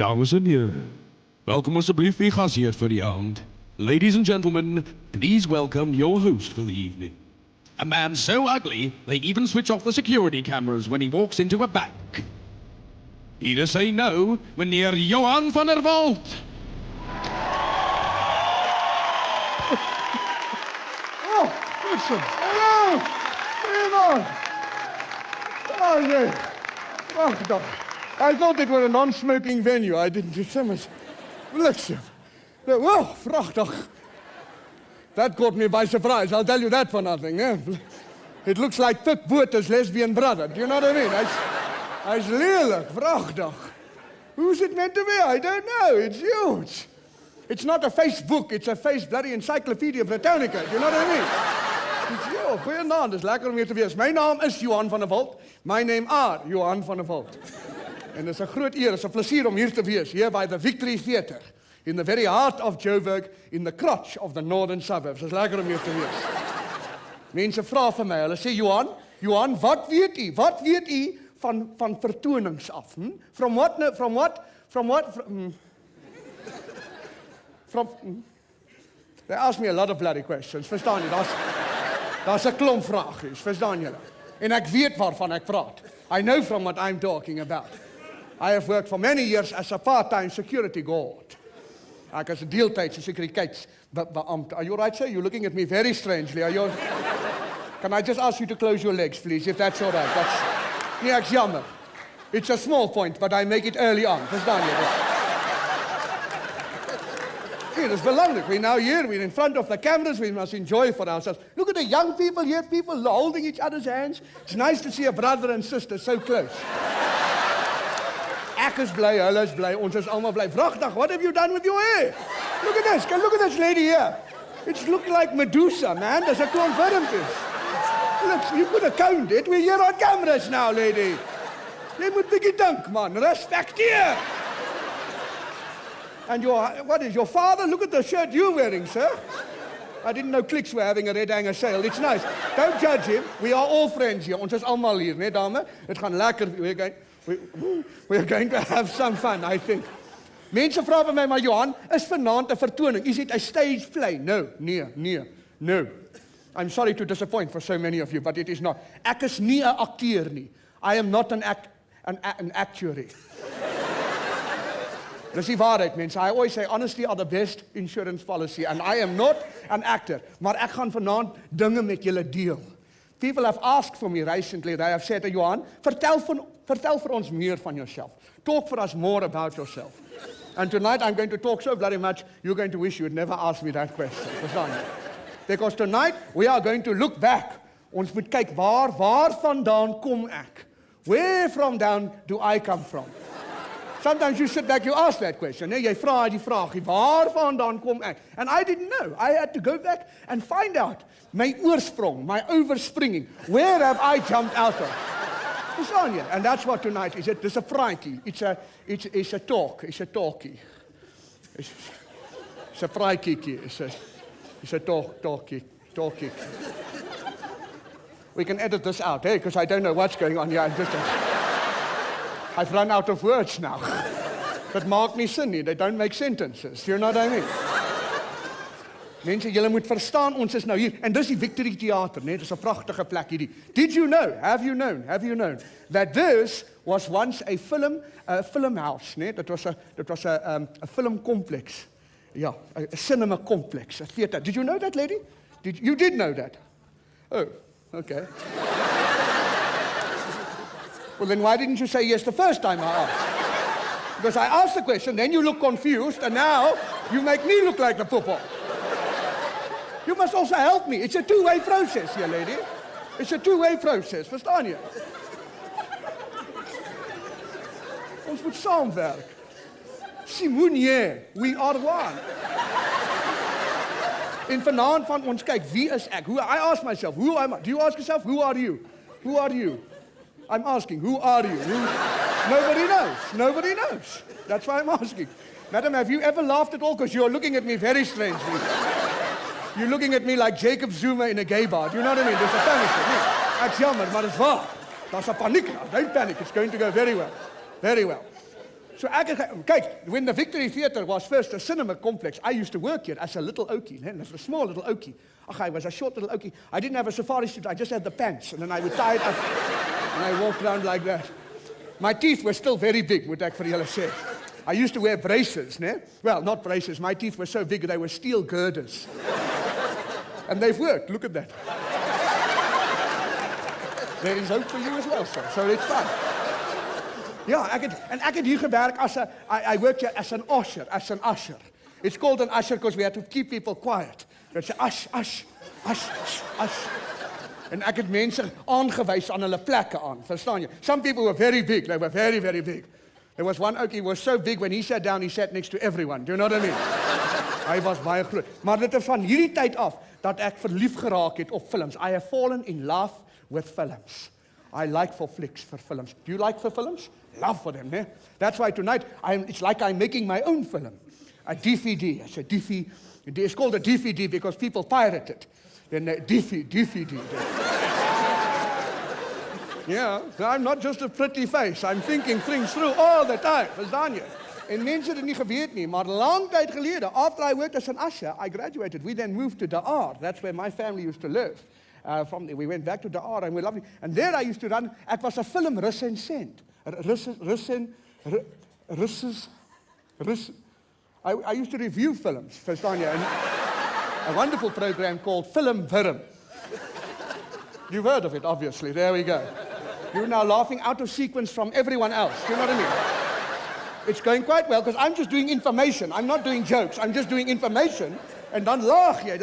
Dames en heren, welkom alsjeblieft weer gastheer voor the avond. Ladies and gentlemen, please welcome your host for the evening. A man so ugly, they even switch off the security cameras when he walks into a bank. Either say no, meneer Johan Van Der Walt. Oh, listen. Hello! Goedemorgen. Oh, nee. Wacht dan. I thought it were a non-smoking venue. I didn't do so much. Listen. Well, prachtig. That caught me by surprise. I'll tell you that for nothing. Eh? It looks like Pip Botha's lesbian brother. Do you know what I mean? He's lelijk, prachtig. Who's it meant to be? I don't know. It's huge. It's not a Facebook. It's a face bloody Encyclopedia Britannica. Do you know what I mean? It's huge. Goeienaand. Het is lekker om hier te wees. Mijn naam is Johan Van Der Walt. My name are Johan Van Der Walt. En het is een groot eer, het is een plezier om hier te wees, hier by the Victory Theatre, in the very heart of Joburg, in the crotch of the northern suburbs. Het is lekker om hier te wees. Mense vra vir my, hulle sê, Johan, wat weet u van vertonings af? From what? They ask me a lot of bloody questions, verstaan jy? Daar's 'n klomp vragies, verstaan julle? En ek weet waarvan ek praat. I know from what I'm talking about. I have worked for many years as a part-time security guard. Ek is 'n deeltydse sekuriteitsbeampte. Are you right, sir? You're looking at me very strangely. Are you? Can I just ask you to close your legs, please, if that's all right? Nee, ek's jammer. It's a small point, but I make it early on. Verstaan jy? It is belangrijk. We're now here, we're in front of the cameras, we must enjoy for ourselves. Look at the young people here, people holding each other's hands. It's nice to see a brother and sister so close. Ek is bly, hulle is bly, ons is allemaal bly. Prachtig, what have you done with your hair? Look at this, look at this lady here. It's looking like Medusa, man. There's a klomp vormpjes. Look, you could have counted it. We're here on cameras now, lady. Jy moet bietjie dink, man. Respecteer. And what is your father? Look at the shirt you're wearing, sir. I didn't know Clicks were having a red hanger sale. It's nice. Don't judge him. We are all friends here. Ons is allemaal hier, né, dame? Het gaan lekker. We're going to have some fun, I think. Mense vra by my, maar Johan, is vanaand 'n vertoning? Is it a stage play? No. I'm sorry to disappoint for so many of you, but it is not. Ek is nie 'n akteur nie. I am not an actuary. Dis die waarheid, mense. I always say honesty are the best insurance policy, and I am not an actor. Maar ek gaan vanaand dinge met julle deel. People have asked for me recently, they have said, Johan, vertel vir ons meer van yourself. Talk for us more about yourself. And tonight I'm going to talk so bloody much, you're going to wish you had never asked me that question. Because tonight we are going to look back. Ons moet kyk waar vandaan kom ek? Where from down do I come from? Sometimes you sit back, you ask that question. Nee, jy vra die vraag, waar vandaan kom ek? And I didn't know. I had to go back and find out my oorsprong, my overspringing. Where have I jumped out of? Verstaan jy? And that's what tonight is. It's a praatjie. It's a talk. It's a talkie. It's a praatjie. It's a talkie. We can edit this out, eh? Because I don't know what's going on here. I've run out of words now. That maak nie sin nie. They don't make sentences. You know what I mean? Mense, julle moet verstaan, ons is nou hier. En dis die Victory Theatre, né? Dis 'n pragtige plek hierdie. Did you know, have you known, that this was once a film house, né? Dit was 'n filmkompleks. Ja, 'n cinema complex, 'n theater. Did you know that, lady? You did know that? Oh, okay. Well, then why didn't you say yes the first time I asked? Because I asked the question, then you look confused, and now you make me look like the football. You must also help me. It's a two-way process here, lady. It's a two-way process, verstaan jy? Ons moet saamwerk. Simonier, we are one. En vanaand van ons kyk, wie is ek? I ask myself, who am I? Do you ask yourself, who are you? Who are you? I'm asking, who are you? Nobody knows. That's why I'm asking. Madam, have you ever laughed at all? Because you're looking at me very strangely. You're looking at me like Jacob Zuma in a gay bar. Do you know what I mean? There's a panic. Ek's jammer, maar dis waar. Daar's 'n paniek. Don't panic. It's going to go very well. Very well. So kyk, when the Victory Theatre was first a cinema complex, I used to work here as a little oakie, a small little oakie. I was a short little oakie. I didn't have a safari suit, I just had the pants, and then I would tie it up, and I walked around like that. My teeth were still very big, moet ek vir julle sê. I used to wear braces, né? Well, not braces, my teeth were so big they were steel girders. And they've worked, look at that. There is hope for you as well, sir, so it's fine. Ja, ek het hier gewerk I worked here as an usher, It's called an usher because we had to keep people quiet. It's ush. En ek het mense aangewys aan hulle plekke aan, verstaan jy? Some people were very big, they were very, very big. There was one oakie who was so big, when he sat down, he sat next to everyone. Do you know what I mean? Hy was baie groot. Maar dit is van hierdie tyd af, dat ek verlief geraak het op films. I have fallen in love with films. I like for flicks, for films. Do you like for films? Love for them, né? That's why tonight, it's like I'm making my own film. A DVD, it's called a DVD because people pirate it. Then DVD. Yeah, I'm not just a pretty face. I'm thinking things through all the time. Verstaan jy? En mense het dit nie geweet nie, maar lang tyd gelede, after I worked as an usher, I graduated. We then moved to Daar. That's where my family used to live. From there, we went back to Daar and we loved it. And there I used to run, ek was 'n film recensent. I used to review films, verstaan jy? A wonderful program called Film Wurm. You've heard of it, obviously. There we go. You're now laughing out of sequence from everyone else. Do you know what I mean? It's going quite well because I'm just doing information. I'm not doing jokes. I'm just doing information. En dan lag jy,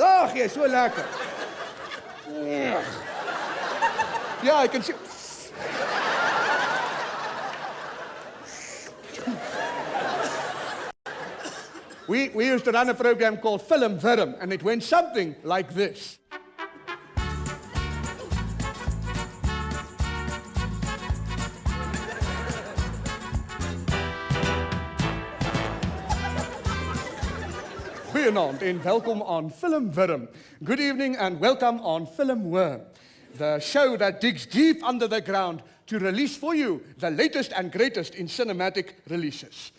so lekker. Yeah, I can see. We used to run a program called Film Wurm, and it went something like this. Goeienaand en welkom aan Film Wurm. Good evening and welcome on Film Wurm, the show that digs deep under the ground to release for you the latest and greatest in cinematic releases.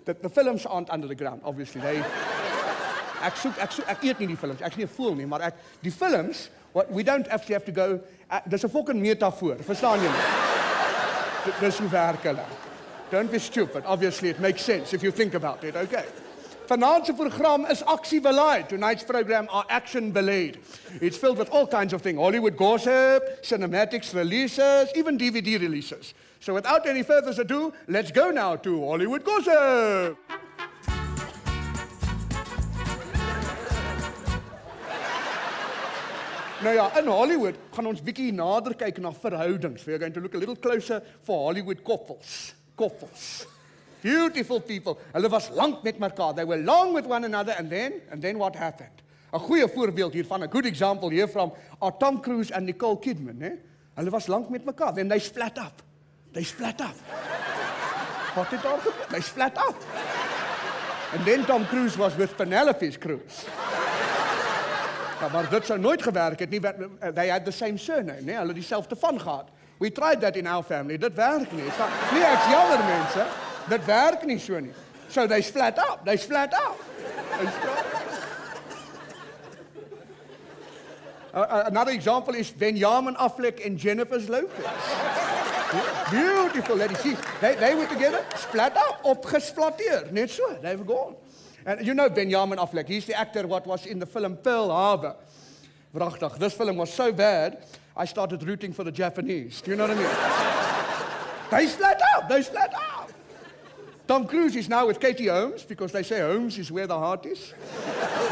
The films aren't under the ground, obviously. Ek eet nie die films, ek is nie 'n fool nie, maar die films, we don't actually have to go, there's a fucking metafoor, verstaan jy nie? Dis hoe werk hulle. Don't be stupid, obviously it makes sense if you think about it, okay. Vanaand se program is aksiebeleid. Tonight's program are action beleid. It's filled with all kinds of things, Hollywood gossip, cinematics releases, even DVD releases. So without any further ado, let's go now to Hollywood gossip. Nou ja, in Hollywood gaan ons bietjie nader kyk na verhoudings. We're going to look a little closer for Hollywood couples. Beautiful people. Hulle was lank met mekaar. They were long with one another and then what happened? 'n Goeie voorbeeld hiervan, a good example here from Tom Cruise and Nicole Kidman, né? Hulle was lank met mekaar. Then they split up. Wat het daar gebeur? They split up. And then Tom Cruise was with Penelope's Cruise. Ja, maar dit sou nooit gewerk het nie. They had the same surname, né? Hulle dieselfde van gehad. We tried that in our family. Dit werk nie. Nee, ek's jammer mense. Dit werk nie so nie. So they split up. Another example is Benjamin Affleck and Jennifer Lopez. Beautiful ladies. See, they were together, split up, opgesplatteer, net so, they've gone. And you know Benjamin Affleck, he's the actor what was in the film Pearl Harbor. Pragtig, this film was so bad, I started rooting for the Japanese. Do you know what I mean? They split up. Tom Cruise is now with Katie Holmes, because they say Holmes is where the heart is.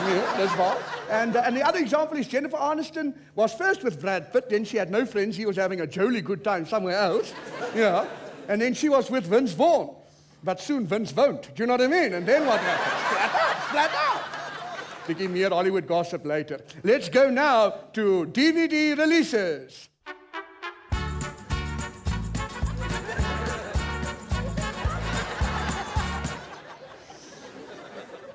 Yeah, that's waar. And the other example is Jennifer Aniston was first with Brad Pitt, then she had no friends, he was having a jolly good time somewhere else. Yeah. And then she was with Vince Vaughn. But soon Vince won't. Do you know what I mean? And then what happens? Split up. Bietjie meer Hollywood gossip later. Let's go now to DVD releases.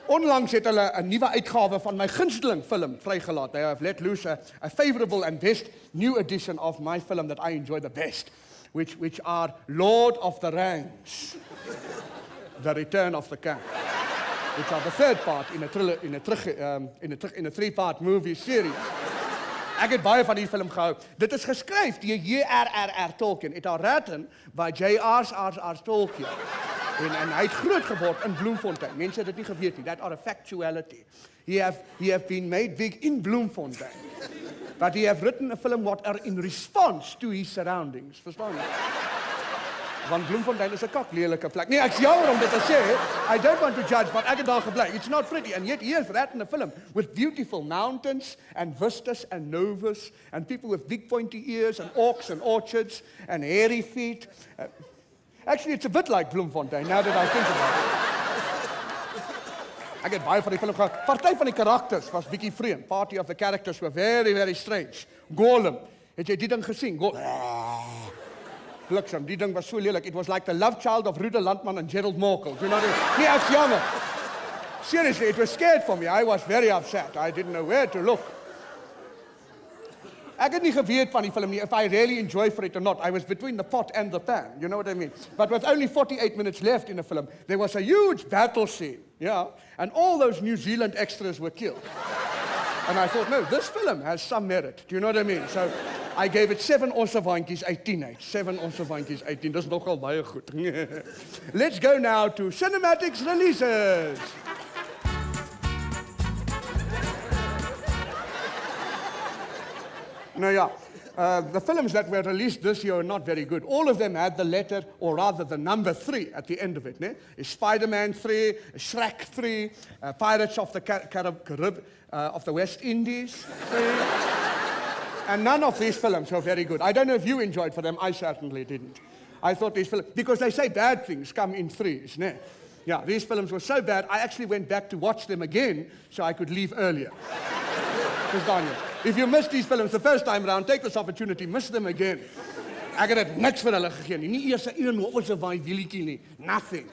Onlangs het hulle 'n nuwe uitgawe van my gunsteling film vrygelaat. They have let loose a favorable and best new edition of my film that I enjoy the best. which are Lord of the Rings, The Return of the King, which are the third part in a three-part movie series. Ek het baie van die film gehou. Dit is geskryf deur J.R.R. Tolkien. It are written by J.R.R. Tolkien. En hy het groot geword in Bloemfontein. Mense het dit nie geweet nie. That are a factuality. He have been made big in Bloemfontein. But he have written a film what are in response to his surroundings. Verstaan jy? Want Bloemfontein is 'n kaklelike plek. Nee, ek's jammer om dit te sê. I don't want to judge, but ek het daar gebly. It's not pretty. And yet he has written a film with beautiful mountains and vistas and novas and people with big pointy ears and orcs and orchards and hairy feet. Actually, it's a bit like Bloemfontein, now that I think about it. Ek het baie van die film gehad. Party van die karakters was bietjie vreemd. Party of the characters were very, very strange. Gollum. Het jy die ding gesien? Bliksem, die ding was so lelik. It was like the love child of Rude Landman and Gerald Morkel. You know, nee, ek's jammer. Seriously, it was scared for me. I was very upset. I didn't know where to look. Ek het nie geweet van die film nie, if I really enjoyed it or not. I was between the pot and the pan, you know what I mean? But with only 48 minutes left in the film, there was a huge battle scene, yeah? And all those New Zealand extras were killed. And I thought, no, this film has some merit, do you know what I mean? So I gave it 7 osserwantjies uit 10. 7 osserwantjies uit 10, dis nogal baie goed. Let's go now to cinematics releases. No, yeah. The films that were released this year are not very good. All of them had the letter, or rather the number 3 at the end of it. Ne? Spider-Man 3, Shrek 3, Pirates of the of the West Indies 3. And none of these films were very good. I don't know if you enjoyed for them. I certainly didn't. I thought these films, because they say bad things come in 3s. Ne? Yeah, these films were so bad, I actually went back to watch them again so I could leave earlier. Daniel, if you missed these films the first time around, take this opportunity, miss them again. Ek het dit niks vir hulle gegee nie. Nie eers 'n een of 'n waai wielietjie nie. Nothing.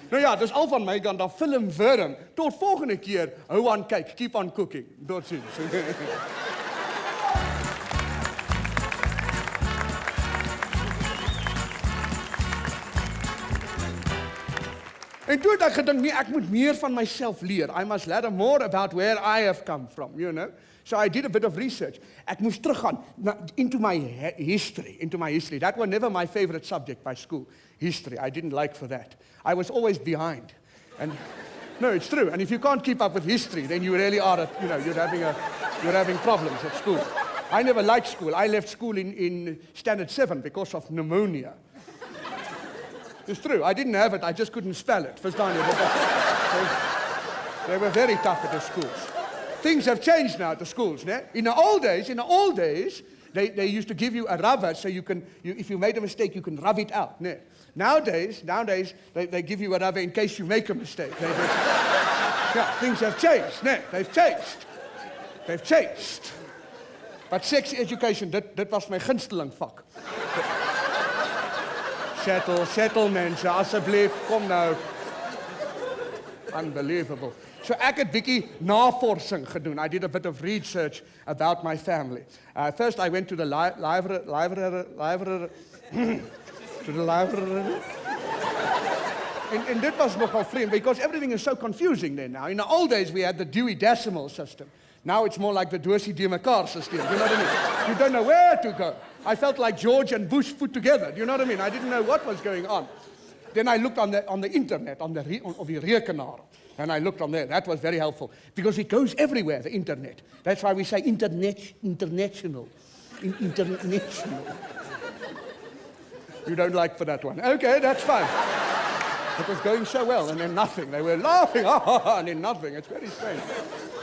Nou ja, dis al van my kant af film Wurm. Tot volgende keer. Hou aan kyk. Keep on cooking. Totsiens. En toe het ek gedink, nee, ek moet meer van myself leer. I must learn more about where I have come from, you know. So I did a bit of research. Ek moes teruggaan into my history. That was never my favorite subject by school, history. I didn't like for that. I was always behind. And no, it's true. And if you can't keep up with history, then you really are, you're having problems at school. I never liked school. I left school in standard 7 because of pneumonia. It's true. I didn't have it. I just couldn't spell it. Verstaan jy? They were very tough at the schools. Things have changed now at the schools. Ne? In the old days, they used to give you a rubber so if you made a mistake, you can rub it out. Ne? Nowadays, they give you a rubber in case you make a mistake. Yeah, things have changed. Ne? They've changed. But sex education, dit was my gunsteling vak. Settle mense, asseblief, kom nou. Unbelievable. So ek het bietjie navorsing gedoen. I did a bit of research about my family. First I went to the library. And dit was nogal vreemd, because everything is so confusing there now. In the old days we had the Dewey Decimal System. Now it's more like the Dorsey de Mekaar system. You know what I mean? You don't know where to go. I felt like George and Bush put together. Do you know what I mean? I didn't know what was going on. Then I looked on the internet, on the rekenaar. And I looked on there. That was very helpful. Because it goes everywhere, the internet. That's why we say international. International. You don't like for that one. Okay, that's fine. It was going so well, and then nothing. They were laughing, and then nothing. It's very strange.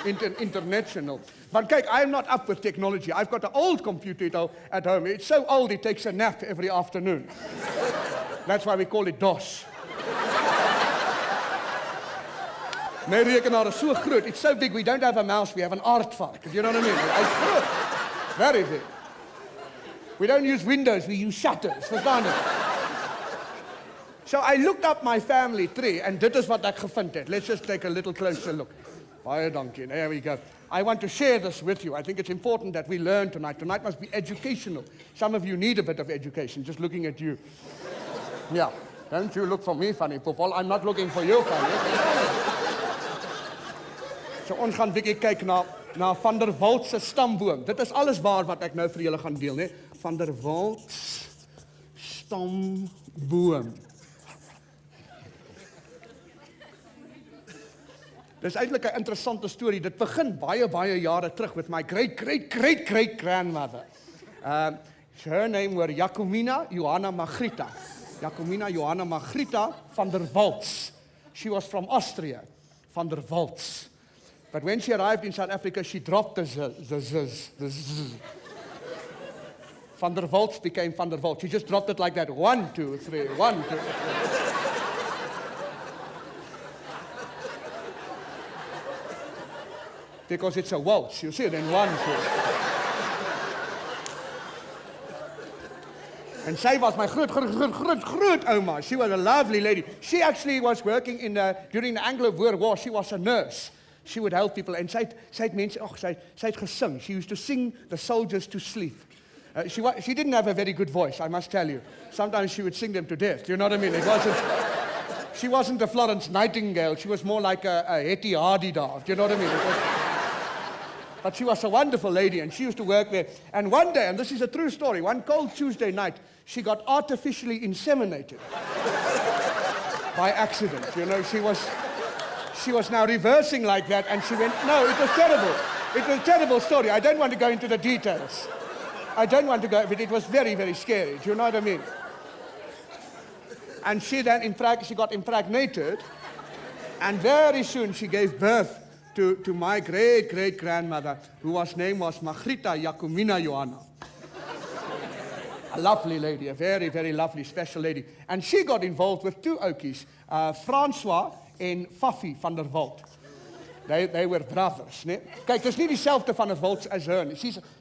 International. But kyk, I'm not up with technology. I've got an old computer at home. It's so old it takes a nap every afternoon. That's why we call it DOS. My rekenaar is so groot. It's so big we don't have a mouse, we have an aardvark. Do you know what I mean? It's groot. Very big. We don't use windows, we use shutters. Verstaan jy? So I looked up my family tree, and dit is wat ek gevind het. Let's just take a little closer look. Baie dankie. There we go. I want to share this with you. I think it's important that we learn tonight. Tonight must be educational. Some of you need a bit of education, just looking at you. Yeah, don't you look for me funny, Popol. I'm not looking for you funny. So ons gaan bietjie kyk na Van der Walt se stamboom. Dit is alles waar wat ek nou vir julle gaan deel, né? Van der Walt stamboom. Dis eintlik 'n interessante storie. Dit begin baie jare terug met my great grandmother. Her name were Jacomina Johanna Margrita. Jacomina Johanna Margrita van der Walt. She was from Austria, Van der Walt. But when she arrived in South Africa, she dropped the z. Van der Walt became Van der Walt. She just dropped it like that. 1, 2, 3, 1, 2. Because it's a waltz, you see it in 1, 2. And sy was my groot oma. She was a lovely lady. She actually was working during the Anglo-Boer War. She was a nurse. She would help people. And sy het mense, sy het gesing. She used to sing the soldiers to sleep. She didn't have a very good voice, I must tell you. Sometimes she would sing them to death. You know what I mean? She wasn't a Florence Nightingale. She was more like a Hetty Hardy dove. You know what I mean? But she was a wonderful lady, and she used to work there. And one day, and this is a true story, one cold Tuesday night, she got artificially inseminated by accident. You know, she was now reversing like that, and she went, no, it was terrible. It was a terrible story. I don't want to go into the details. I don't want to go, but it was very scary. Do you know what I mean? And she then, she got impregnated, and very soon she gave birth to my great-grandmother, whose name was Margrita Jacomina Johanna. A lovely lady, a very lovely, special lady. And she got involved with 2 oukies, François and Faffie van der Walt. They were brothers. Nee? Kijk, dis nie dieselfde Van der Walts as her.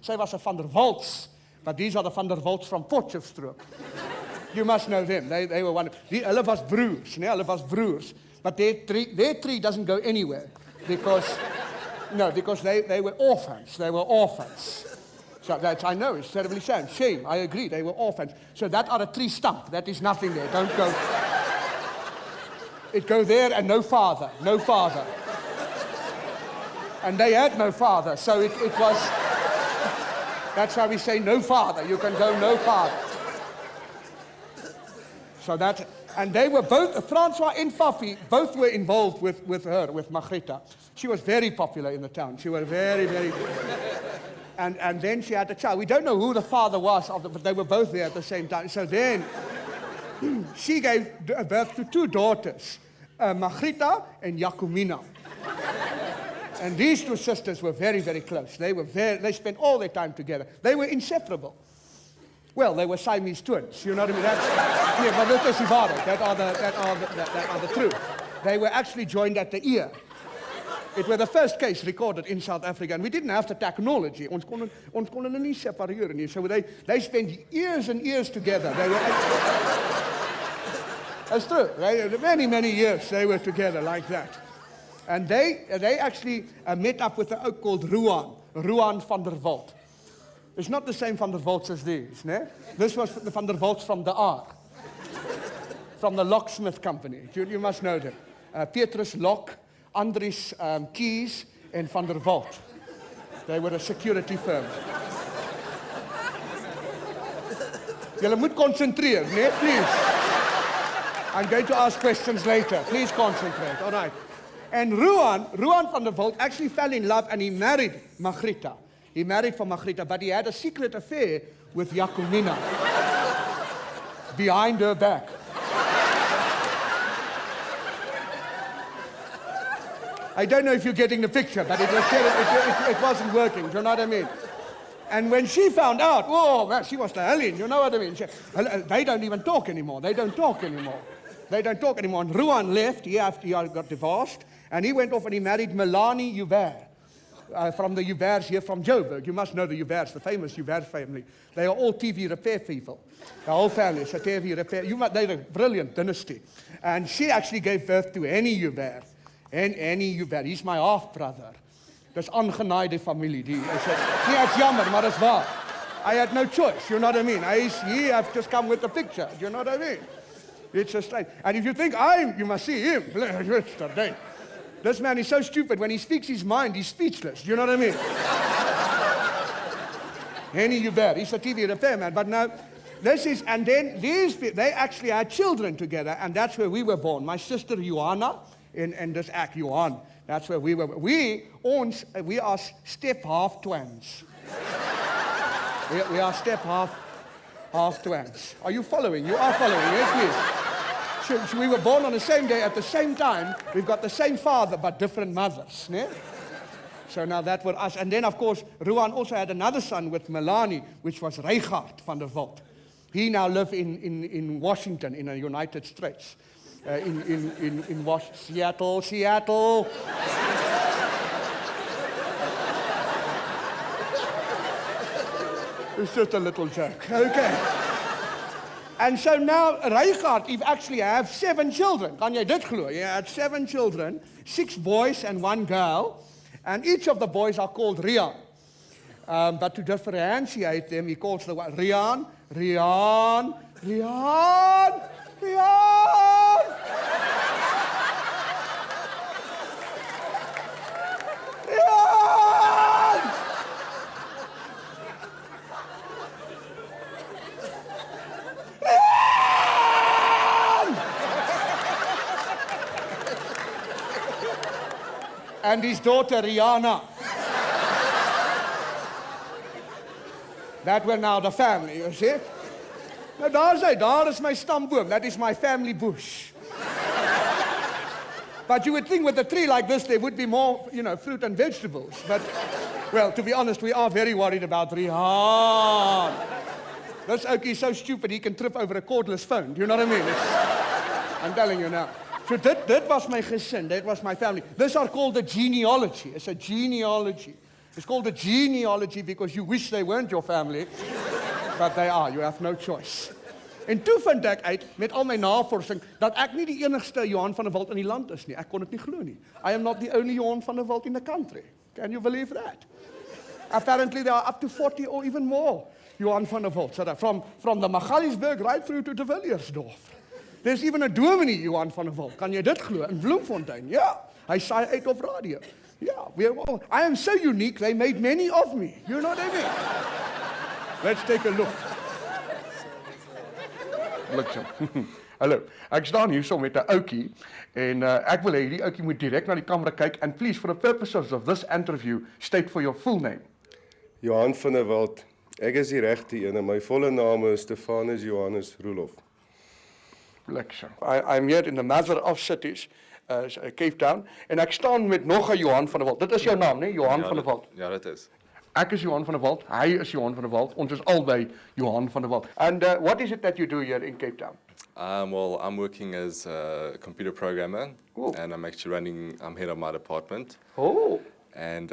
Sy was a Van der Walts, but these are the Van der Walts from Potchefstroom. You must know them. They were one. Hulle was broers, nee? Hulle was broers. But their tree doesn't go anywhere. Because they were orphans. They were orphans. So that I know it's terribly sad. Shame. I agree. They were orphans. So that are a tree stump. That is nothing there. Don't go. It go there and no father. No father. And they had no father. So it was. That's why we say no father. You can go no father. So that. And they were both, François and Faffie, both were involved with her, with Margrita. She was very popular in the town. She was very. And then she had a child. We don't know who the father was, but they were both there at the same time. So then she gave birth to 2 daughters, Margrita and Jacomina. And these 2 sisters were very close. They spent all their time together. They were inseparable. Well, they were Siamese twins, you know what I mean? Yeah, but that is die waarheid. That are the truth. They were actually joined at the ear. It was the first case recorded in South Africa, and we didn't have the technology. Ons kon hulle nie separeer nie. So they spent years and years together. That's true. Many years they were together like that. And they actually met up with an oak called Johan Van Der Walt. It's not the same Van der Walts as these, né? This was the Van der Walts from the Ark, from the locksmith company. You must know them. Petrus Lock, Andries Keys, and Van der Walt. They were a security firm. Julle moet concentreer, né? Please. I'm going to ask questions later. Please concentrate. All right. And Johan Van der Walt actually fell in love and he married Margrita. He married for Margrita, but he had a secret affair with Jacomina behind her back. I don't know if you're getting the picture, but it wasn't working. Do you know what I mean? And when she found out, oh, well, she was the hellion. You know what I mean? They don't even talk anymore. They don't talk anymore. And Johan left. He got divorced, and he went off and he married Melanie Joubert. From the Jouberts here from Joburg. You must know the Jouberts, the famous Joubert family. They are all TV repair people. The whole family is a TV repair. They're a brilliant dynasty. And she actually gave birth to Annie Joubert. And Annie Joubert, he's my half-brother. Dis aangenaaide familie. Nee, it's jammer, maar dis waar. I had no choice, you know what I mean? He have just come with the picture, you know what I mean? It's a strange. And if you think you must see him. This man is so stupid. When he speaks his mind, he's speechless. You know what I mean? Henny, you bet. He's a TV repairman. But now, this is, and then they actually had children together, and that's where we were born. My sister Johanna, and this act Johan, that's where we were. We are step half twins. we are step half twins. Are you following? You are following, yes, please. So we were born on the same day at the same time. We've got the same father, but different mothers. Ne? So now that were us. And then, of course, Ruan also had another son with Melanie, which was Johan Van Der Walt. He now lives in Washington, in the United States. In Seattle. It's just a little joke. Okay. And so now, Reichardt, he actually have 7 children. Kan jy dit glo? He had 7 children, 6 boys and 1 girl. And each of the boys are called Rian. But to differentiate them, he calls the one Rian. And his daughter, Rihanna. That were now the family, you see. Nou, daar is my stamboom. That is my family bush. But you would think with a tree like this, there would be more, fruit and vegetables. But, well, to be honest, we are very worried about Rihan. This oukie is so stupid, he can trip over a cordless phone. Do you know what I mean? I'm telling you now. So that was my gesin, that was my family. These are called the genealogy. It's a genealogy. It's called a genealogy because you wish they weren't your family. But they are, you have no choice. En toe vind ek uit, met al my navorsing, dat ek nie die enigste Johan van der Walt in die land is nie. Ek kon dit nie glo nie. I am not the only Johan van der Walt in the country. Can you believe that? Apparently there are up to 40 or even more Johan van der Walt. So from the Magaliesberg right through to the Villiersdorf. There's even a dominee, Johan van der Walt. Kan jy dit glo? In Bloemfontein. Ja. Hy saai uit op radio. Ja. I am so unique, they made many of me. You know what I mean? Let's take a look. Bliksem. Hallo. Ek staan hier so met 'n ouetjie en ek wil hê die ouetjie moet direk na die kamera kyk and please for the purposes of this interview state for your full name. Johan van der Walt. Ek is die regte een en my volle naam is Stefanus Johannes Roelof. I'm here in the mother of cities, Cape Town, en ek staan met nog 'n Johan van der Walt. Dit is jou naam, né? Johan van der Walt. Ja, dit is. Ek is Johan van der Walt, hy is Johan van der Walt, ons is albei Johan van der Walt. And what is it that you do here in Cape Town? Well, I'm working as a computer programmer, Ooh. and I'm head of my department. Oh, And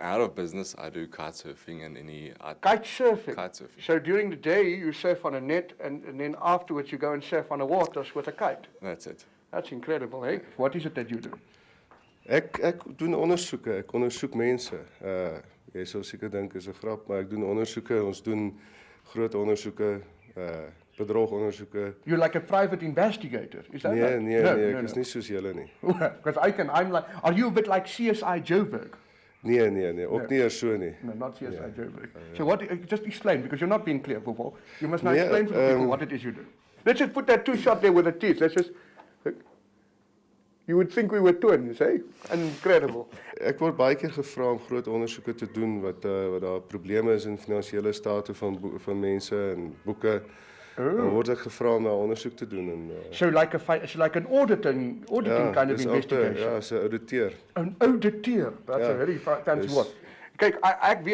out of business, I do kite surfing and any art. kite surfing. Kite surfing. So during the day you surf on a net and then afterwards you go and surf on the waters with a kite. That's it. That's incredible, hey? What is it that you do? Ek doen ondersoeke, ek ondersoek mense. Jy sou seker dink is 'n grap, maar ek doen ondersoeke. Ons doen groot ondersoeke, bedrogondersoeke. You're like a private investigator, is that Nee, right? nee, nee, ek is nie soos julle nie. Because I'm like, are you a bit like CSI Joburg? Nee, ook nie eers so nie. No, not CSI Joburg. So what, just explain, because you're not being clear, Vovol. You must now Nee, explain for the people what it is you do. Let's just put that 2 shot there with the teeth. Let's just, you would think we were twins, eh? Incredible. Ek word baie keer gevra om groot ondersoeke te doen wat daar probleme is in finansiële state van mense en boeke. Dan word ek gevra om daar ondersoek te doen en So like an auditing kind of dis investigation. Ja, as 'n ouditeur. An auditeur. That's Ja, a very fancy dis- word. Kyk, ek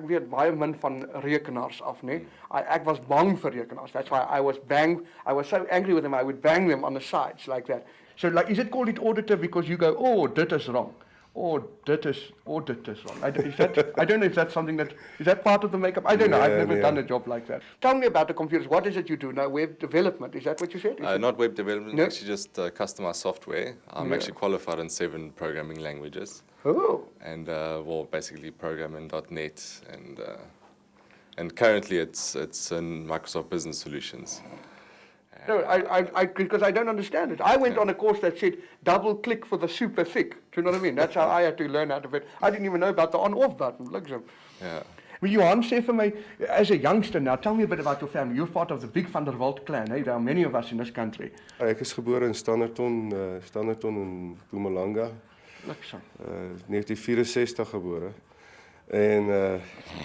weet baie min van rekenaars af, né? Ek was bang vir rekenaars. That's why I was so angry with them, I would bang them on the sides like that. So like, is it called it auditor because you go, oh, dit is wrong. Or dit is wrong. I don't know if that's something is that part of the makeup? I don't know, I've never done a job like that. Tell me about the computers, what is it you do now? Web development, is that what you said? Not web development, No? actually just customized software. I'm Yeah. actually qualified in 7 programming languages. Oh. and basically program in .NET, and currently it's in Microsoft Business Solutions. No, because I don't understand it. I went on a course that said double click for the super thick. Do you know what I mean? That's how I had to learn out of it. I didn't even know about the on-off button. Look at him. Yeah. Well, Johan, say for me, as a youngster now, tell me a bit about your family. You're part of the big Van Der Walt clan. Hey? There are many of us in this country. Ek is gebore in Standerton in Mpumalanga. Look so. 1964 gebore. En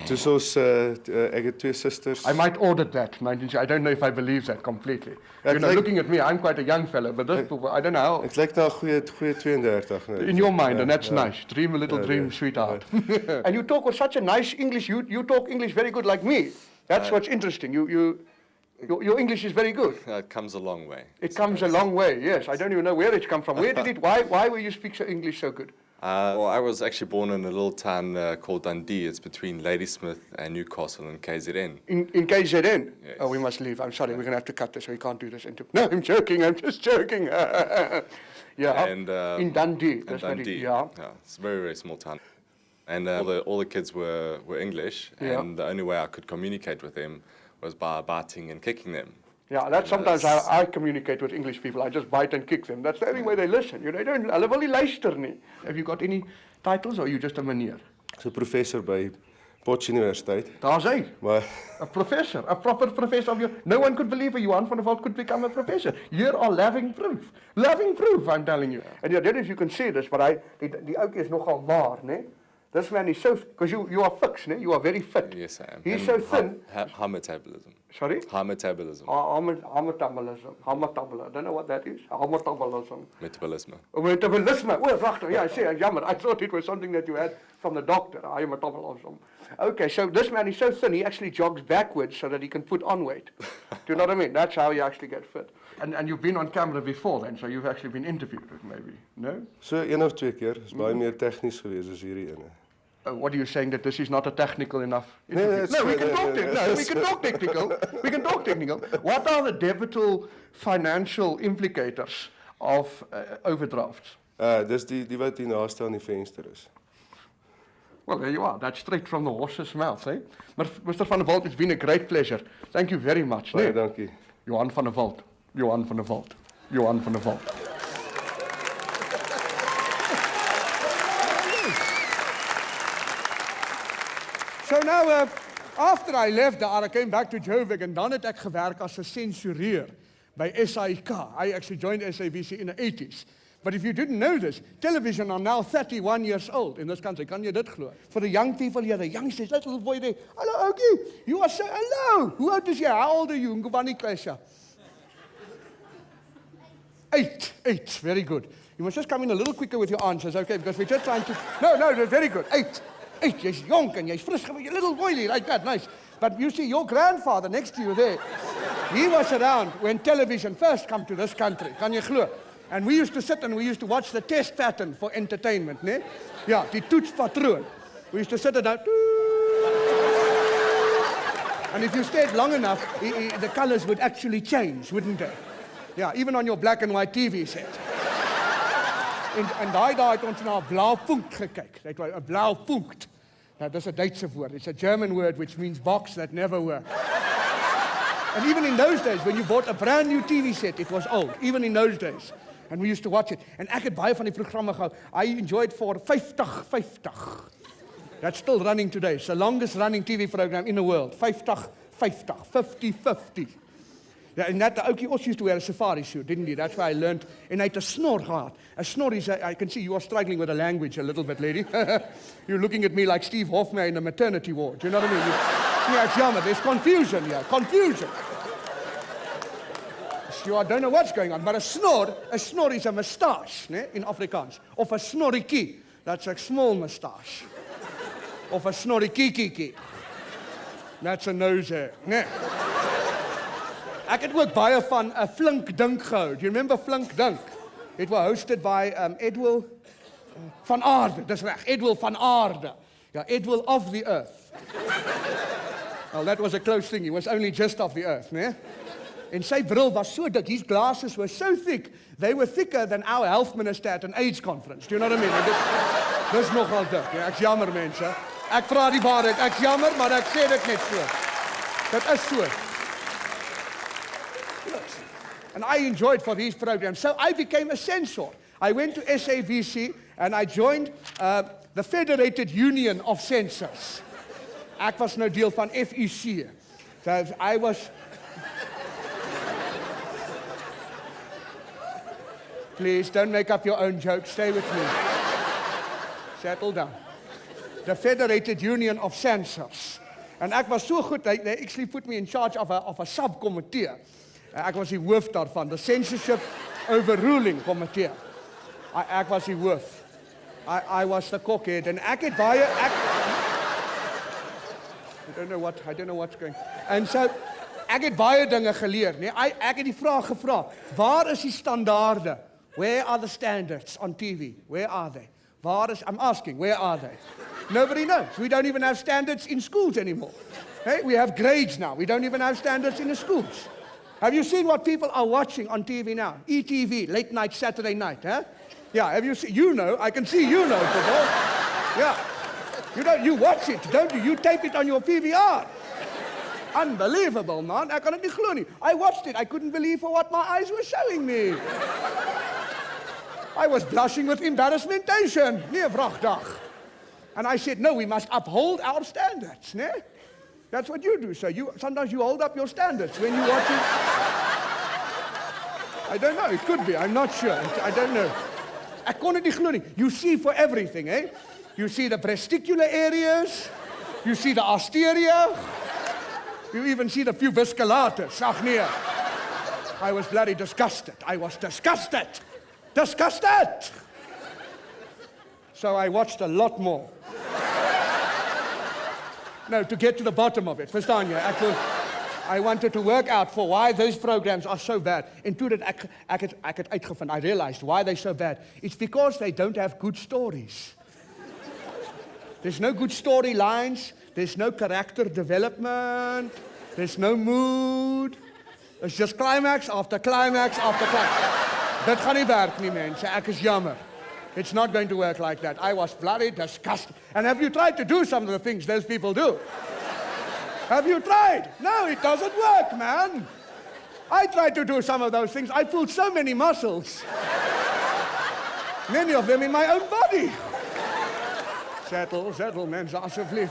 toe ons ek het twee susters. I might audit that. I don't know if I believe that completely. Ja, you know, looking at me, I'm quite a young fellow, but this people, I don't know how. Ek lyk na 'n goeie 32. Nee. In your mind, and that's nice. Dream a little dream, sweetheart. And you talk with such a nice English. You talk English very good like me. That's what's interesting. Your English is very good. It comes a long way. It comes a long way, yes. I don't even know where it's come from. Where did it, why were you speak English so good? I was actually born in a little town called Dundee. It's between Ladysmith and Newcastle and KZN. In KZN? Yes. Oh, we must leave. I'm sorry, we're going to have to cut this. We can't do this. No, I'm joking. I'm just joking. Yeah, And, in Dundee. In Dundee. Yeah. It's a very, very small town. And all the kids were English, and the only way I could communicate with them was by biting and kicking them. Yeah, that's sometimes how I communicate with English people. I just bite and kick them. That's the only way they listen. You know, they don't. Hulle wil nie luister nie. Have you got any titles, or are you just a meneer? So professor by Potch Universiteit. Daar's hy. Maar A professor, a proper professor of your. No one could believe Johan Van Der Walt could become a professor. Here are living proof. Living proof, I'm telling you. And I don't know if you can see this, but die ouetjie is nogal maar, né? This man is so, because you are fixed, né? You are very fit. yes, I am. He's And so thin. High metabolism. Sorry? High metabolism. Metabolism. I don't know what that is. Metabolism. Metabolism. Metabolism. Oh, prachtig. Yeah, I see. Jammer. I thought it was something that you had from the doctor. Metabolism. Okay, so this man is so thin, he actually jogs backwards so that he can put on weight. Do you know what I mean? That's how you actually get fit. And you've been on camera before then, so you've actually been interviewed, maybe, no? So een of twee keer. Is baie meer tegnies geweest as hierdie ene. What are you saying, that this is not a technical enough No, interview? it's No, we can no, talk no, technical. no, No, we can talk technical. We can talk technical. What are the debital financial implicators of overdrafts? Dis die wat hier naaste aan die venster is. Well, there you are. That's straight from the horse's mouth, eh? But Mr. Van Der Walt, it's been a great pleasure. Thank you very much. Baie Nee? dankie. Johan Van Der Walt. Johan Van Der Walt. Johan Van Der Walt. So now, after I left there, I came back to Joburg, and dan het ek gewerk as 'n sensureur by SAIK. I actually joined SABC in the 80s. But if you didn't know this, television are now 31 years old in this country. Kan jy dit glo? For the young people here, the youngsters, little boy there, hello, Ogie, you are so, hello, who old is you? How old are you? Ngubani Klesha? 8, very good. You must just come in a little quicker with your answers, okay? Because we're just trying to, no, that's very good. 8, jy's jonk and jy's fris, you little boy like that, nice. But you see, your grandfather next to you there, he was around when television first come to this country. Kan jy glo? And we used to sit and we used to watch the test pattern for entertainment, né? Ja, die toetspatroon. We used to sit and and if you stayed long enough, the colors would actually change, wouldn't they? Yeah, even on your black and white TV set. En daai het ons na 'n blauw punkt gekyk. Dit was 'n blauw punkt. Nou, dis 'n Duitse woord. It's a German word which means box that never worked. And even in those days, when you bought a brand new TV set, it was old, even in those days. And we used to watch it. En ek het baie van die programme gehou. I enjoyed for 50. That's still running today. It's the longest running TV program in the world. 50. Yeah, and that the ouetjie also used to wear a safari suit, didn't he? That's why I learned. And hy het 'n snor gehad. A snor is, I can see you are struggling with the language a little bit, lady. You're looking at me like Steve Hoffman in a maternity ward. Do you know what I mean? Yeah, it's jammer. There's confusion here. Confusion. So I don't know what's going on, but a snor is a moustache, né, in Afrikaans. Of a snorrikie, that's a small moustache. Of a snorrikie. That's a nose hair, né. Ek het ook baie van 'n flink dink gehou. Do you remember Flink Dink? It was hosted by Edwil van Aarde. Dis reg, Edwil van Aarde. Ja, Edwil of the Earth. Well, that was a close thing. He was only just off the earth, né? En sy bril was so dik. His glasses were so thick. They were thicker than our health minister at an AIDS conference. Do you know what I mean? Dis nogal dik. Ja, ek's jammer mense. Ek vra die waarheid. Ek's jammer, maar ek sê dit net so. Dit is so. And I enjoyed for these programs. So I became a censor. I went to SAVC and I joined the Federated Union of Censors. Ek was nou deel van FEC. So I was... Please, don't make up your own jokes. Stay with me. Settle down. The Federated Union of Censors. En ek was so goed, they actually put me in charge of a subcommittee. Ek was die hoof daarvan, the Censorship Overruling Committee. Ek was die hoof. I was the cockhead. En ek het baie... I don't know what's going. And so, ek het baie dinge geleer. Nee, ek het die vraag gevra, waar is die standaarde? Where are the standards on TV? Where are they? I'm asking, where are they? Nobody knows. We don't even have standards in schools anymore. Hey, we have grades now. We don't even have standards in the schools. Have you seen what people are watching on TV now? ETV, late night, Saturday night, huh? Yeah, have you seen? You know, I can see you know, people. Yeah. You watch it, don't you? You tape it on your PVR. Unbelievable, man. Ek kan dit nie glo nie. I watched it. I couldn't believe for what my eyes were showing me. I was blushing with embarrassmentation. Nee, vragdag. And I said, no, we must uphold our standards, né? That's what you do. So sometimes you hold up your standards when you watch it. I don't know. It could be. I'm not sure. I don't know. Ek kon dit nie glo nie. You see for everything, eh? You see the testicular areas. You see the osteria. You even see the pubesculatus. Ach nee. I was bloody disgusted. I was disgusted. Disgusted! So I watched a lot more. No, to get to the bottom of it. Verstaan jy? I wanted to work out for why those programs are so bad. En toe dit ek het uitgevind, I realized why they're so bad. It's because they don't have good stories. There's no good storylines. There's no character development. There's no mood. It's just climax after climax after climax. Dit gaan nie werk nie, mense. Ek is jammer. It's not going to work like that. I was bloody disgusted. And have you tried to do some of the things those people do? Have you tried? No, it doesn't work, man. I tried to do some of those things. I pulled so many muscles. Many of them in my own body. Settle, mense, asseblief.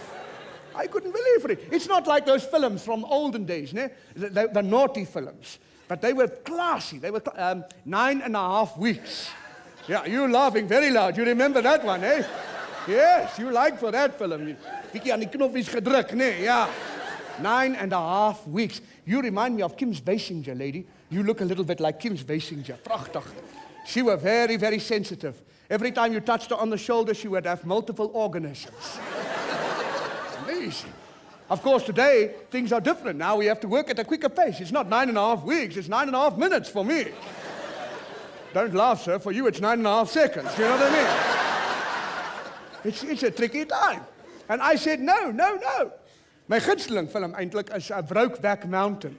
I couldn't believe it. It's not like those films from olden days, né? The naughty films. But they were classy. They were 9.5 weeks. Yeah, you're laughing very loud. You remember that one, eh? Yes, you like for that film. Bietjie aan die knoppies gedruk, nee, ja. 9.5 weeks. You remind me of Kim Basinger, lady. You look a little bit like Kim Basinger. Prachtig. She was very, very sensitive. Every time you touched her on the shoulder, she would have multiple organisms. Amazing. Of course, today, things are different. Now we have to work at a quicker pace. It's not 9.5 weeks, it's 9.5 minutes for me. Don't laugh, sir. For you, it's 9.5 seconds. You know what I mean? It's a tricky time. And I said, no. My gunsteling film eintlik is Brokeback Mountain.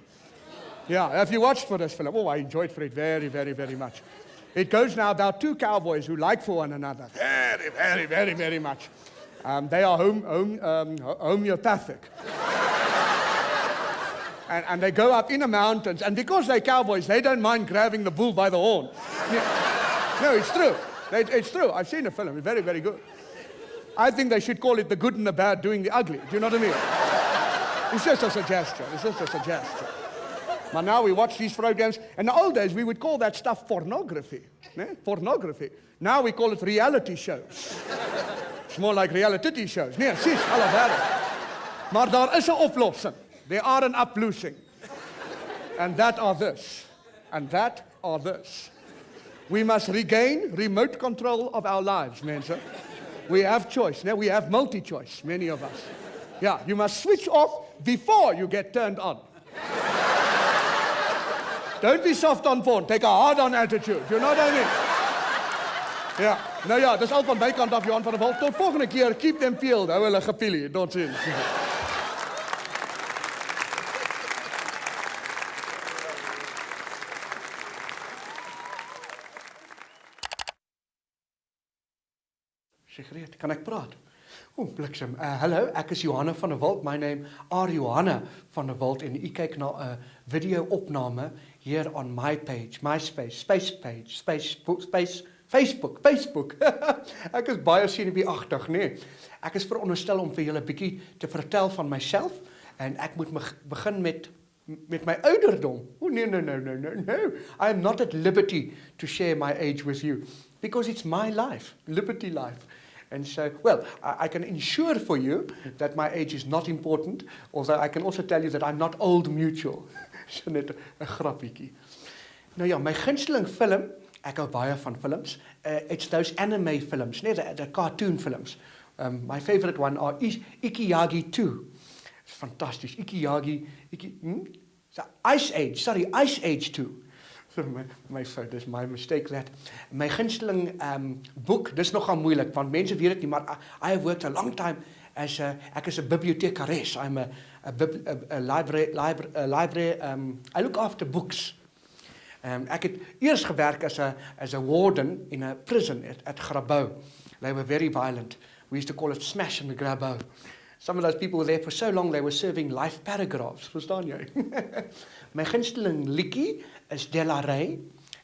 Yeah, have you watched for this film? Oh, I enjoyed for it very, very, very much. It goes now about two cowboys who like for one another. Very, very, very, very much. They are homeopathic. And they go up in the mountains. And because they're cowboys, they don't mind grabbing the bull by the horn. No, it's true. It's true. I've seen the film. It's very, very good. I think they should call it the good and the bad doing the ugly. Do you know what I mean? It's just a suggestion. But now we watch these programs. In the old days, we would call that stuff pornography. Pornography. Now we call it reality shows. It's more like reality shows. Nee, sis, allebei. Maar daar is 'n oplossing. There are an uploosing. And that are this. We must regain remote control of our lives, mense. We have choice. Now we have multi-choice, many of us. Yeah, you must switch off before you get turned on. Don't be soft on porn. Take a hard-on attitude. You know what I mean? Ja, nou ja, dis al van my kant af, Johan Van Der Walt. Tot volgende keer, keep them peeled. Hou hulle gepielie. Totsiens. Sê gereed, kan ek praat? Bliksem. Hallo, ek is Johan Van Der Walt. My name are Johan Van Der Walt en u kyk na 'n video-opname hier on my page, Facebook. Ek is baie senuweeagtig, nee. Ek is veronderstel om vir julle 'n bietjie te vertel van myself en ek moet begin met my ouderdom. No. I am not at liberty to share my age with you because it's my life, liberty life. And so, well, I can ensure for you that my age is not important, although I can also tell you that I'm not old mutual. So net 'n grappietjie. Nou ja, my gunsteling film, ek hou baie van films, it's those anime films, the cartoon films. My favorite one are Ikiyagi 2. It's fantastic. Ice Age 2. Dis my mistake that. My gunsteling boek, dis nogal moeilik want mense weet dit nie, maar I have worked a long time as ek is 'n bibliotekares. I'm a library I look after books. Ek het eers gewerk as a warden in a prison at Grabouw. They were very violent. We used to call it smash and grabouw. Some of those people were there for so long they were serving life paragraphs, verstaan jy? My gunsteling liedjie is Delarey.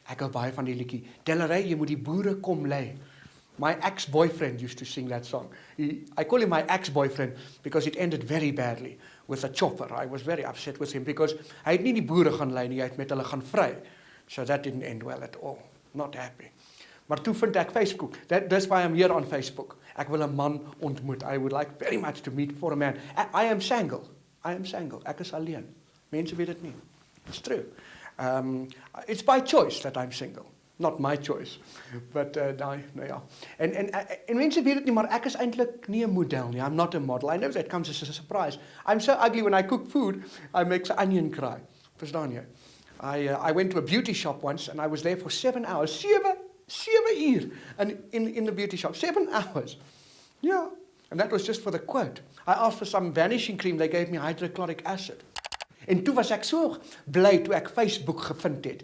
Ek hou baie van die liedjie. Delarey, jy moet die boere kom lei. My ex-boyfriend used to sing that song. I call him my ex-boyfriend because it ended very badly with a chopper. I was very upset with him because hy het nie die boere gaan lei nie, hy het met hulle gaan vry. So that didn't end well at all. Not happy. Maar toe vind ek Facebook. That's why I'm here on Facebook. Ek wil 'n man ontmoet. I would like very much to meet for a man. I am single. Ek is alleen. Mense weet dit nie. It's true. It's by choice that I'm single. Not my choice. But nou ja. En mense weet dit nie, maar ek is eintlik nie 'n model nie. I'm not a model. I know that comes as a surprise. I'm so ugly when I cook food, I make the onion cry. Verstaan jy? I went to a beauty shop once and I was there for 7 hours. 7 uur in the beauty shop. 7 hours. Yeah. And that was just for the quote. I asked for some vanishing cream. They gave me hydrochloric acid. En toe was ek so bly toe ek Facebook gevind het.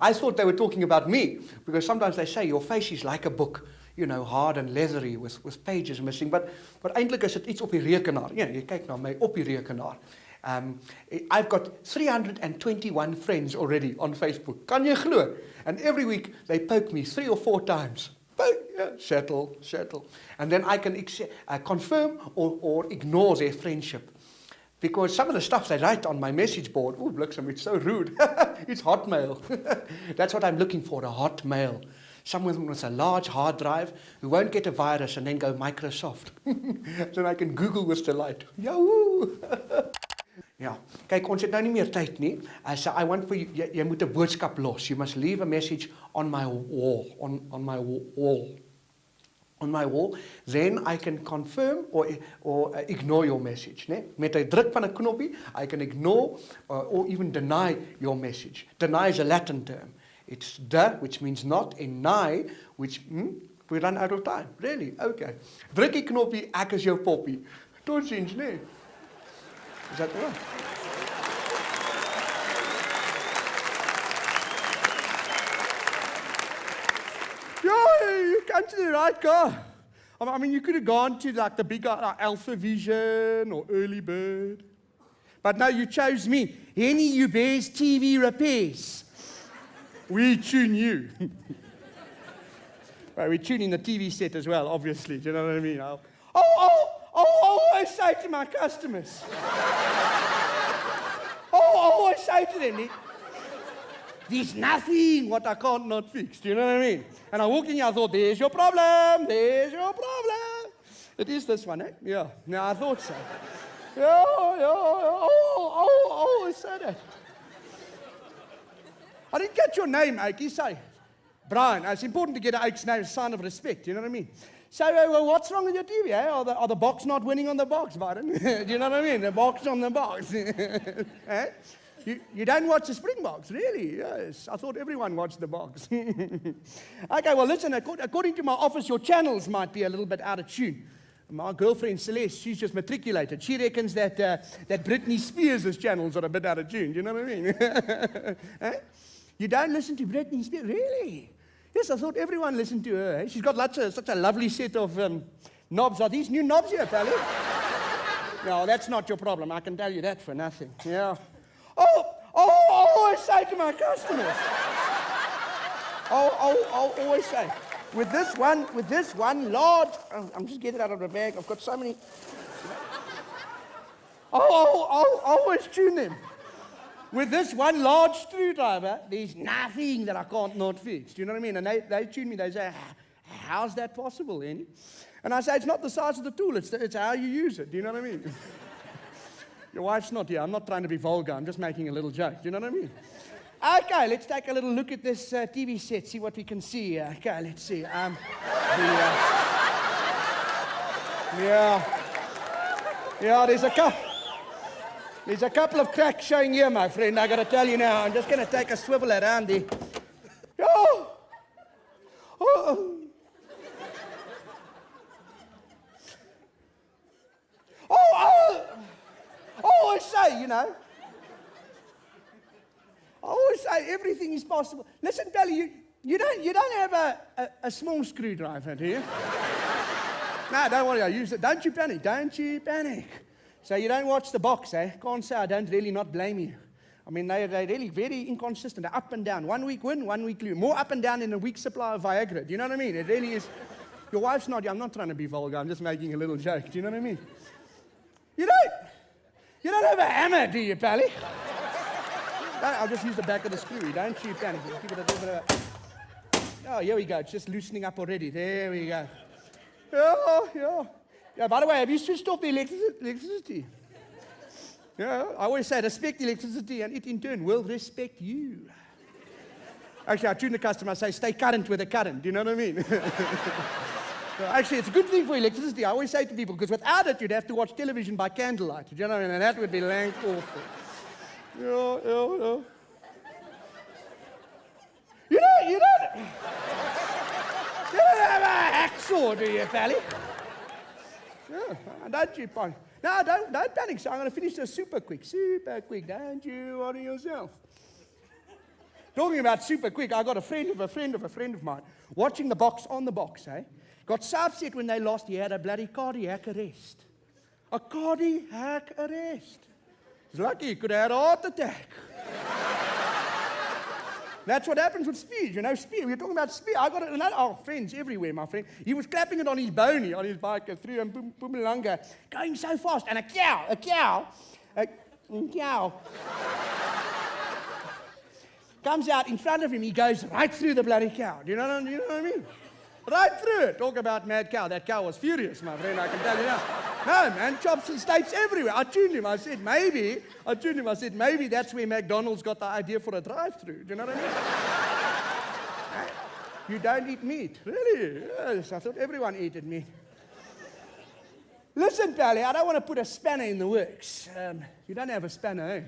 I thought they were talking about me because sometimes they say your face is like a book, you know, hard and leathery with pages missing. But eintlik is dit iets op die rekenaar. Ja, jy kyk na my op die rekenaar. I've got 321 friends already on Facebook. Kan jy glo? And every week they poke me 3 or 4 times. Settle. And then I can confirm or ignore their friendship. Because some of the stuff they write on my message board, bliksem, it's so rude. It's hotmail. That's what I'm looking for, a hotmail. Someone with a large hard drive who won't get a virus and then go Microsoft. Then I can Google with delight. Yahoo! Ja, kyk, ons het nou nie meer tyd nie. So I want for you, jy moet 'n boodskap los. You must leave a message on my wall, on my wall. Then I can confirm or ignore your message, né? Met 'n druk van 'n knoppie, I can ignore or even deny your message. Deny is a Latin term. It's de, which means not, and nigh, which we run out of time. Really? Okay. Druk die knoppie, ek is jou poppie. Totsiens, né? Is that right? Yeah, you came to the right guy. I mean, you could have gone to like the big guy, like Alpha Vision or Early Bird. But no, you chose me. Henny Hubert's TV repairs. We tune you. Well, we tune in the TV set as well, obviously. Do you know what I mean? I'll always say to my customers. I'll always say to them, there's nothing what I can't not fix. Do you know what I mean? And I walked in here, I thought, there's your problem. It is this one, eh? Yeah. No, I thought so. Yeah. Always say that. I didn't get your name, Ike. You say, Brian. It's important to get Ike's name, a sign of respect. Do you know what I mean? So, what's wrong with your TV? Eh? Are the box not winning on the box, Byron? Do you know what I mean? The box on the box. Eh? You don't watch the Springboks, really? Yes. I thought everyone watched the box. Okay, well, listen, according to my office, your channels might be a little bit out of tune. My girlfriend, Celeste, she's just matriculated. She reckons that Britney Spears' channels are a bit out of tune. Do you know what I mean? Eh? You don't listen to Britney Spears? Really? Yes, I thought everyone listened to her. Eh? She's got such a lovely set of knobs. Are these new knobs here, Pally? No, that's not your problem. I can tell you that for nothing. Yeah. I always say to my customers. I'll always say, with this one large. I'm just getting it out of the bag. I've got so many. I'll always tune them. With this one large screwdriver, there's nothing that I can't not fix. Do you know what I mean? And they tune me. They say, how's that possible, Annie? And I say, it's not the size of the tool. It's how you use it. Do you know what I mean? Your wife's not here. I'm not trying to be vulgar. I'm just making a little joke. Do you know what I mean? Okay, let's take a little look at this TV set, see what we can see. Okay, let's see. There's a couple of cracks showing here, my friend. I got to tell you now. I'm just going to take a swivel around there. I always say, I always say everything is possible. Listen, Pally, you don't have a small screwdriver, do you? No, don't worry, I use it. Don't you panic. So you don't watch the box, eh? Can't say I don't really not blame you. I mean, they're really very inconsistent. They're up and down. 1 week win, 1 week lose. More up and down than a week's supply of Viagra. Do you know what I mean? It really is. Your wife's not here. I'm not trying to be vulgar. I'm just making a little joke. Do you know what I mean? You don't have a hammer, do you, Pally? I'll just use the back of the screw. Don't you panic. Give it a little bit of a... Oh, here we go. It's just loosening up already. There we go. Yeah, by the way, have you switched off the electricity? Yeah, I always say respect electricity and it in turn will respect you. Actually, I tune the customer, I say stay current with the current. Do you know what I mean? Actually, it's a good thing for electricity. I always say to people, because without it, you'd have to watch television by candlelight. Do you know what I mean? And that would be lank awful. Yeah. You don't have a hacksaw, do you, Pally? Yeah, don't you panic. No, don't panic. So I'm going to finish this super quick. Don't you worry yourself. Talking about super quick, I got a friend of mine watching the box on the box, eh? Got so upset when they lost, he had a bloody cardiac arrest. A cardiac arrest. He's lucky he could have had a heart attack. That's what happens with speed, speed. We're talking about speed. I got another friends everywhere, my friend. He was clapping it on his bony, on his bike, through and Mpumalanga, going so fast. And a cow, comes out in front of him. He goes right through the bloody cow. Do you know what I mean? Right through it. Talk about mad cow. That cow was furious, my friend, I can tell you now. No, man, chops and steaks everywhere. I tuned him. I said, maybe that's where McDonald's got the idea for a drive-through. Do you know what I mean? You don't eat meat. Really? Yes, I thought everyone ate meat. Listen, Pally, I don't want to put a spanner in the works. You don't have a spanner, eh?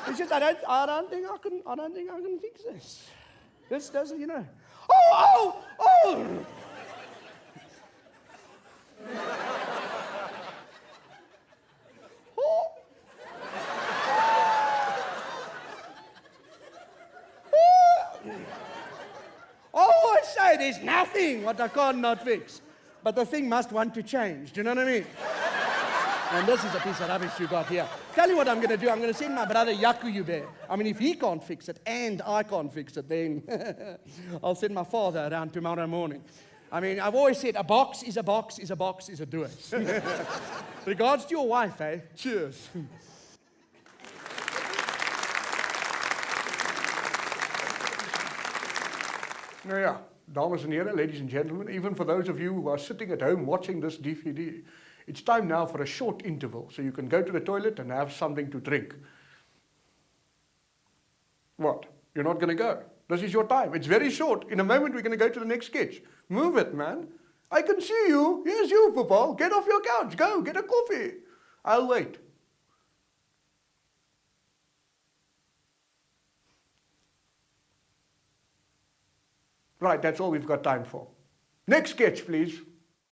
It's just I don't think I can fix this. This doesn't, Oh! I say there's nothing what I cannot fix. But the thing must want to change. Do you know what I mean? And this is a piece of rubbish you got here. Tell you what I'm going to do. I'm going to send my brother Yaku there. I mean, if he can't fix it and I can't fix it, then I'll send my father around tomorrow morning. I mean, I've always said a box is a box is a box is a doer. Regards to your wife, eh? Cheers. Now, yeah, dames and heren, ladies and gentlemen, even for those of you who are sitting at home watching this DVD, it's time now for a short interval, so you can go to the toilet and have something to drink. What? You're not going to go? This is your time. It's very short. In a moment, we're going to go to the next sketch. Move it, man. I can see you. Here's you, football. Get off your couch. Go, get a coffee. I'll wait. Right, that's all we've got time for. Next sketch, please.